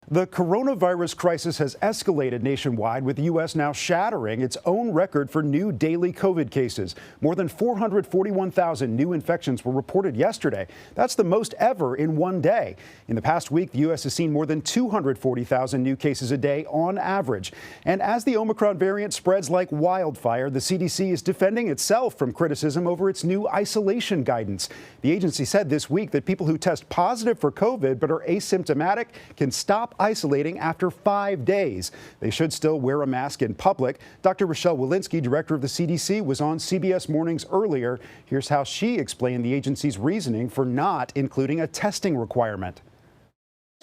The coronavirus crisis has escalated nationwide, with the U.S. now shattering its own record for new daily COVID cases. More than 441,000 new infections were reported yesterday. That's the most ever in one day. In the past week, the U.S. has seen more than 240,000 new cases a day on average. And as the Omicron variant spreads like wildfire, the CDC is defending itself from criticism over its new isolation guidance. The agency said this week that people who test positive for COVID but are asymptomatic can stop isolating after 5 days. They should still wear a mask in public. Dr. Rochelle Walensky, director of the CDC, was on CBS Mornings earlier. Here's how she explained the agency's reasoning for not including a testing requirement.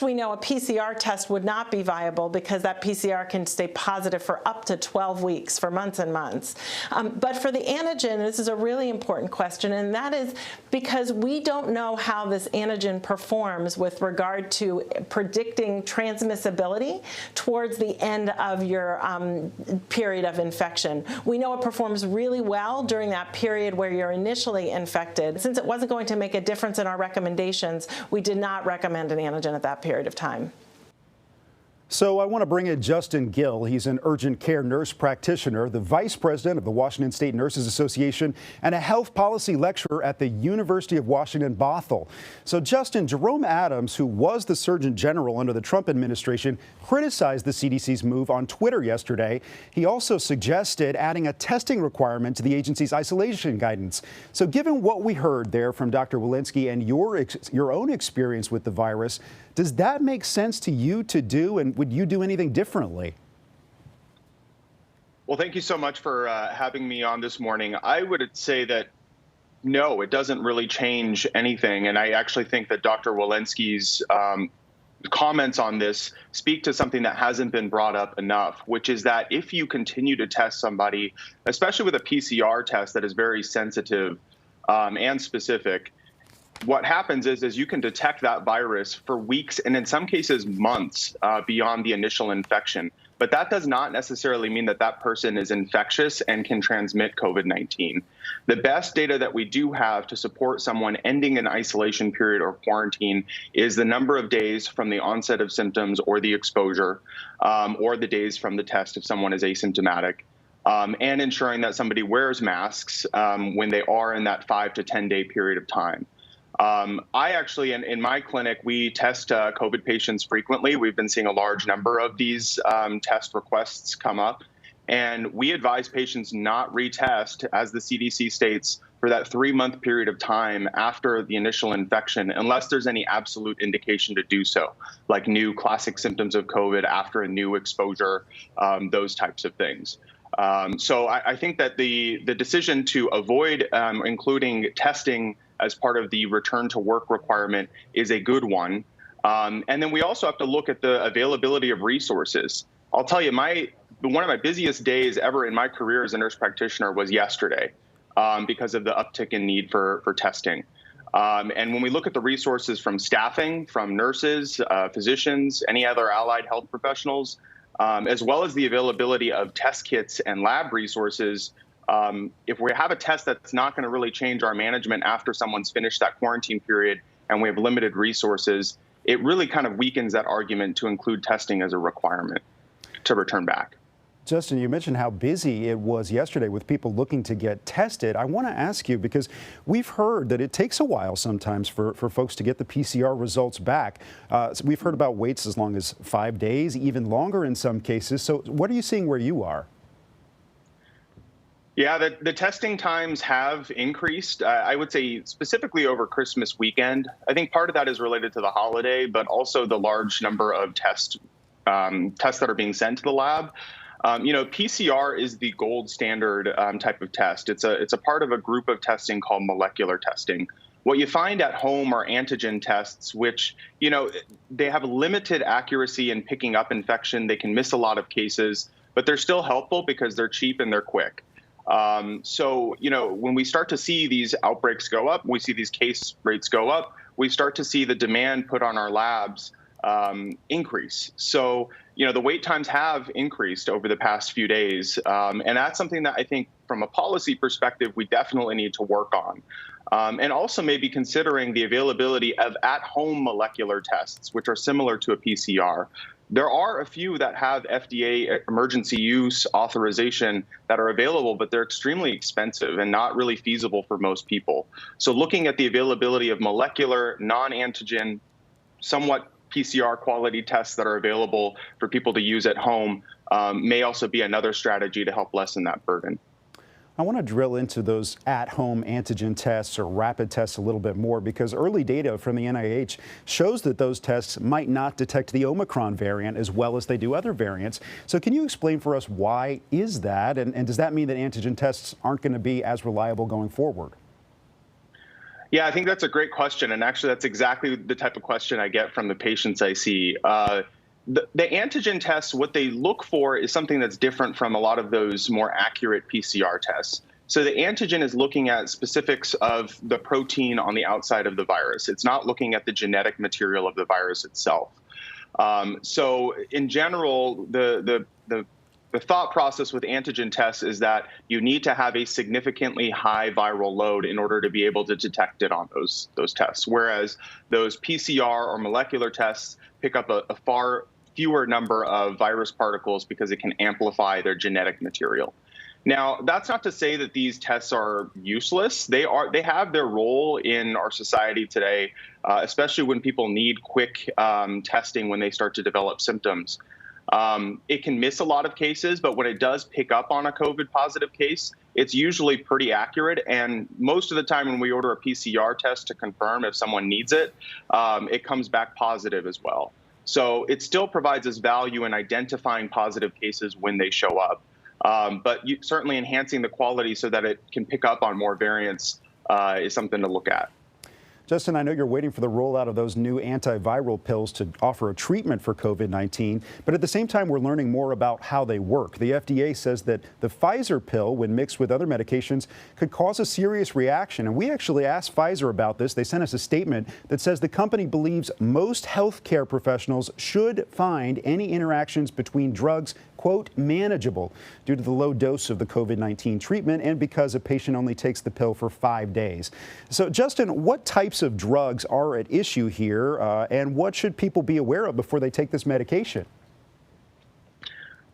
We know a PCR test would not be viable because that PCR can stay positive for up to 12 weeks, for months and months. But for the antigen, this is a really important question, and that is because we don't know how this antigen performs with regard to predicting transmissibility towards the end of your period of infection. We know it performs really well during that period where you're initially infected. Since it wasn't going to make a difference in our recommendations, we did not recommend an antigen at that period of time. So I want to bring in Justin Gill. He's an urgent care nurse practitioner, the vice president of the Washington State Nurses Association, and a health policy lecturer at the University of Washington, Bothell. So Justin, Jerome Adams, who was the Surgeon General under the Trump administration, criticized the CDC's move on Twitter yesterday. He also suggested adding a testing requirement to the agency's isolation guidance. So given what we heard there from Dr. Walensky and your own experience with the virus, does that make sense to you to do, and would you do anything differently? Well, thank you so much for having me on this morning. I would say that no, it doesn't really change anything. And I actually think that Dr. Walensky's comments on this speak to something that hasn't been brought up enough, which is that if you continue to test somebody, especially with a PCR test that is very sensitive and specific, what happens is you can detect that virus for weeks and in some cases months beyond the initial infection. But that does not necessarily mean that that person is infectious and can transmit COVID-19. The best data that we do have to support someone ending an isolation period or quarantine is the number of days from the onset of symptoms or the exposure, or the days from the test if someone is asymptomatic. And ensuring that somebody wears masks when they are in that 5 to 10 day period of time. I actually, in my clinic, we test COVID patients frequently. We've been seeing a large number of these test requests come up. And we advise patients not retest, as the CDC states, for that 3-month period of time after the initial infection, unless there's any absolute indication to do so, like new classic symptoms of COVID after a new exposure, those types of things. So I think that the decision to avoid including testing as part of the return to work requirement is a good one. And then we also have to look at the availability of resources. I'll tell you, one of my busiest days ever in my career as a nurse practitioner was yesterday because of the uptick in need for testing. And when we look at the resources from staffing, from nurses, physicians, any other allied health professionals, as well as the availability of test kits and lab resources, if we have a test that's not going to really change our management after someone's finished that quarantine period and we have limited resources, it really kind of weakens that argument to include testing as a requirement to return back. Justin, you mentioned how busy it was yesterday with people looking to get tested. I want to ask you, because we've heard that it takes a while sometimes for folks to get the PCR results back. So we've heard about waits as long as 5 days, even longer in some cases. So what are you seeing where you are? Yeah, the testing times have increased. I would say specifically over Christmas weekend. I think part of that is related to the holiday, but also the large number of tests that are being sent to the lab. PCR is the gold standard type of test. It's a part of a group of testing called molecular testing. What you find at home are antigen tests, which, they have limited accuracy in picking up infection. They can miss a lot of cases, but they're still helpful because they're cheap and they're quick. So, when we start to see these outbreaks go up, we see these case rates go up, we start to see the demand put on our labs increase. So, the wait times have increased over the past few days. And that's something that I think from a policy perspective, we definitely need to work on. and also maybe considering the availability of at-home molecular tests, which are similar to a PCR. There are a few that have FDA emergency use authorization that are available, but they're extremely expensive and not really feasible for most people. So looking at the availability of molecular, non-antigen, somewhat PCR quality tests that are available for people to use at home may also be another strategy to help lessen that burden. I want to drill into those at-home antigen tests or rapid tests a little bit more, because early data from the NIH shows that those tests might not detect the Omicron variant as well as they do other variants. So can you explain for us why is that? And does that mean that antigen tests aren't going to be as reliable going forward? Yeah, I think that's a great question. And actually, that's exactly the type of question I get from the patients I see. The antigen tests, what they look for is something that's different from a lot of those more accurate PCR tests. So the antigen is looking at specifics of the protein on the outside of the virus. It's not looking at the genetic material of the virus itself. So in general, the thought process with antigen tests is that you need to have a significantly high viral load in order to be able to detect it on those tests, whereas those PCR or molecular tests pick up a far fewer number of virus particles because it can amplify their genetic material. Now, that's not to say that these tests are useless. They have their role in our society today, especially when people need quick testing when they start to develop symptoms. It can miss a lot of cases, but when it does pick up on a COVID positive case, it's usually pretty accurate. And most of the time when we order a PCR test to confirm if someone needs it, it comes back positive as well. So it still provides us value in identifying positive cases when they show up. But certainly enhancing the quality so that it can pick up on more variants is something to look at. Justin, I know you're waiting for the rollout of those new antiviral pills to offer a treatment for COVID-19, but at the same time, we're learning more about how they work. The FDA says that the Pfizer pill, when mixed with other medications, could cause a serious reaction. And we actually asked Pfizer about this. They sent us a statement that says the company believes most healthcare professionals should find any interactions between drugs, quote, manageable due to the low dose of the COVID-19 treatment and because a patient only takes the pill for 5 days. So, Justin, what types of drugs are at issue here, and what should people be aware of before they take this medication?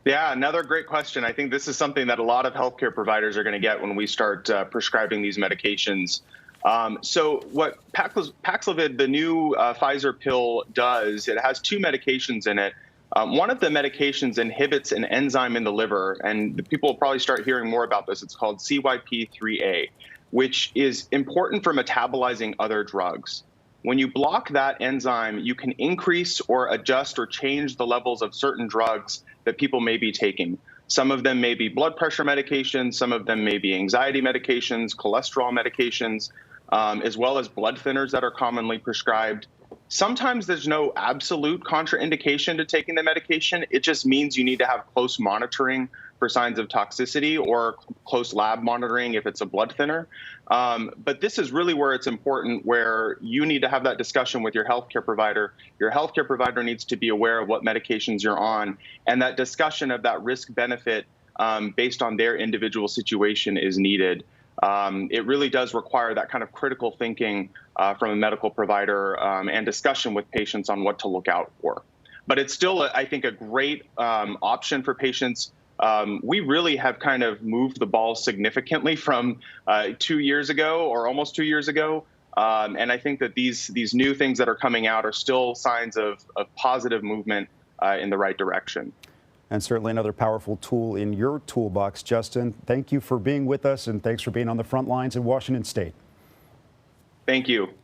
Yeah, another great question. I think this is something that a lot of healthcare providers are going to get when we start prescribing these medications. So what Paxlovid, the new Pfizer pill, does, it has two medications in it. One of the medications inhibits an enzyme in the liver, and people will probably start hearing more about this. It's called CYP3A, which is important for metabolizing other drugs. When you block that enzyme, you can increase or adjust or change the levels of certain drugs that people may be taking. Some of them may be blood pressure medications, some of them may be anxiety medications, cholesterol medications, as well as blood thinners that are commonly prescribed. Sometimes there's no absolute contraindication to taking the medication. It just means you need to have close monitoring for signs of toxicity or close lab monitoring if it's a blood thinner. But this is really where it's important, where you need to have that discussion with your healthcare provider. Your healthcare provider needs to be aware of what medications you're on, and that discussion of that risk benefit based on their individual situation is needed. It really does require that kind of critical thinking from a medical provider and discussion with patients on what to look out for. But it's still, I think, a great option for patients. We really have kind of moved the ball significantly from 2 years ago, or almost 2 years ago. And I think that these new things that are coming out are still signs of positive movement in the right direction. And certainly another powerful tool in your toolbox. Justin, thank you for being with us, and thanks for being on the front lines in Washington State. Thank you.